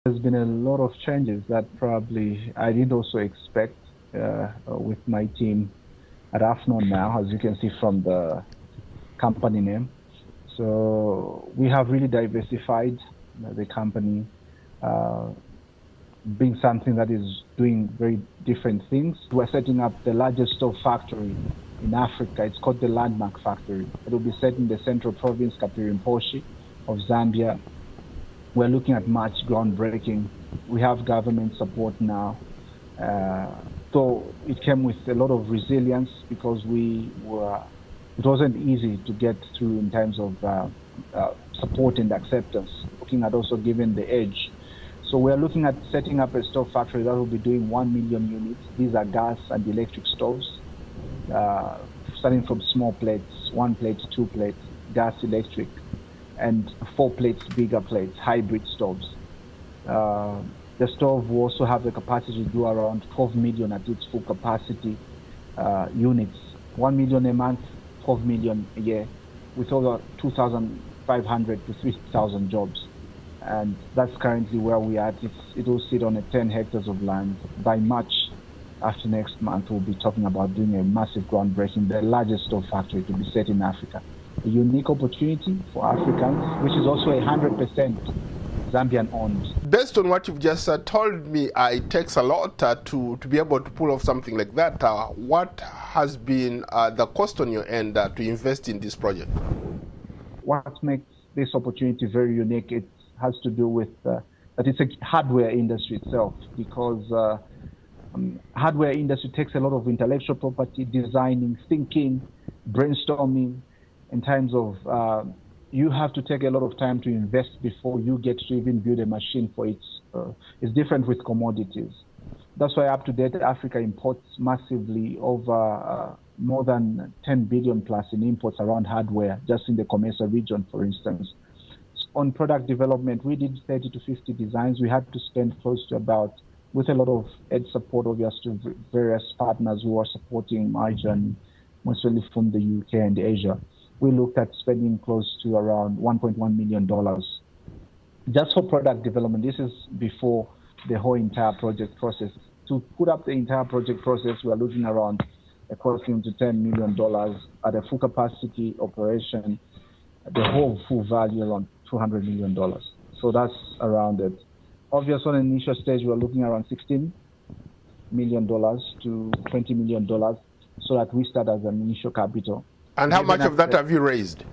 There's been a lot of changes that probably I did also expect with my team at Afnon now, as you can see from the company name. So we have really diversified the company, being something that is doing very different things. We're setting up the largest stove factory in Africa. It's called the Landmark Factory. It will be set in the central province, Kapirimposhi of Zambia. We're looking at much groundbreaking. We have government support now. So it came with a lot of resilience because it wasn't easy to get through in terms of support and acceptance, looking at also giving the edge. So we're looking at setting up a stove factory that will be doing 1 million units. These are gas and electric stoves, starting from small plates, 1 plate, 2 plates, gas, electric, and 4 plates, bigger plates, hybrid stoves. The stove will also have the capacity to do around 12 million at its full capacity units. 1 million a month, 12 million a year, with over 2,500 to 3,000 jobs. And that's currently where we are at. It will sit on 10 hectares of land. By March, after next month, we'll be talking about doing a massive groundbreaking, the largest stove factory to be set in Africa. A unique opportunity for Africans, which is also 100% Zambian owned. Based on what you've just told me, it takes a lot to be able to pull off something like that. What has been the cost on your end to invest in this project? What makes this opportunity very unique, it has to do with that it's a hardware industry itself, because hardware industry takes a lot of intellectual property, designing, thinking, brainstorming, in terms of you have to take a lot of time to invest before you get to even build a machine for it. It's different with commodities. That's why up to date, Africa imports massively, over more than 10 billion plus in imports around hardware, just in the Comesa region, for instance. On product development, we did 30 to 50 designs. We had to spend close to about, with a lot of ed support, obviously, various partners who are supporting my journey, mostly from the UK and Asia. We looked at spending close to around $1.1 million just for product development. This is before the whole entire project process. To put up the entire project process, we are looking around costing to $10 million at a full capacity operation. The whole full value around $200 million. So that's around it. Obviously, on an initial stage, we're looking around $16 million to $20 million so that we start as an initial capital. And how much of that have you raised?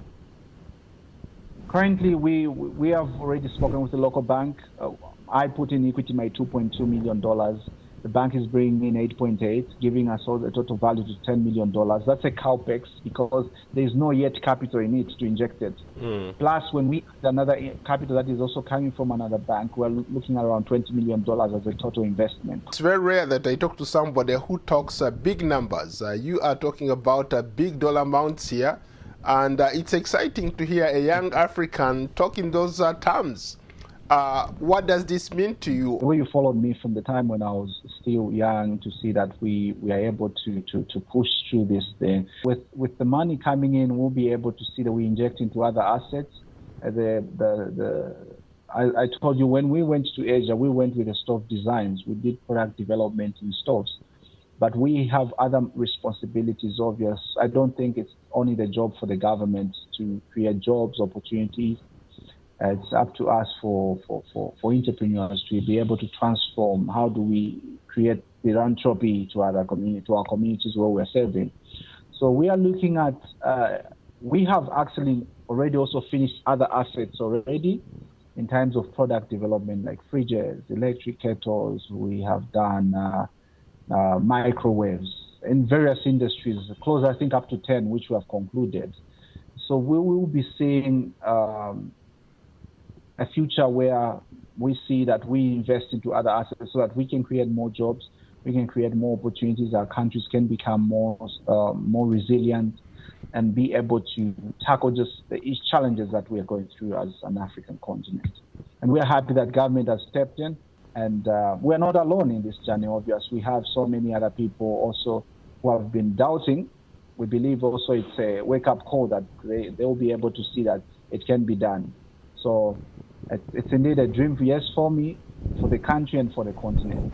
Currently, we have already spoken with the local bank. I put in equity my $2.2 million. The bank is bringing in 8.8, giving us all the total value to $10 million. That's a cowpex because there's no yet capital in it to inject it. Plus, when we add another capital that is also coming from another bank, we're looking around $20 million as a total investment. It's very rare that I talk to somebody who talks big numbers. You are talking about big dollar amounts here, and it's exciting to hear a young African talk in those terms. What does this mean to you? The way you followed me from the time when I was still young, to see that we are able to push through this thing. With the money coming in, we'll be able to see that we inject into other assets. I told you, when we went to Asia, we went with the stove designs. We did product development in stoves. But we have other responsibilities, obvious. I don't think it's only the job for the government to create jobs, opportunities. It's up to us for entrepreneurs to be able to transform. How do we create philanthropy to our communities where we're serving? So we are looking at, we have actually already also finished other assets already in terms of product development, like fridges, electric kettles. We have done microwaves in various industries, close I think up to 10, which we have concluded. So we will be seeing a future where we see that we invest into other assets so that we can create more jobs, we can create more opportunities, our countries can become more resilient and be able to tackle just the challenges that we are going through as an African continent. And we are happy that government has stepped in, and we are not alone in this journey, obviously. We have so many other people also who have been doubting. We believe also it's a wake-up call that they will be able to see that it can be done. So it's indeed a dream, yes, for me, for the country and for the continent.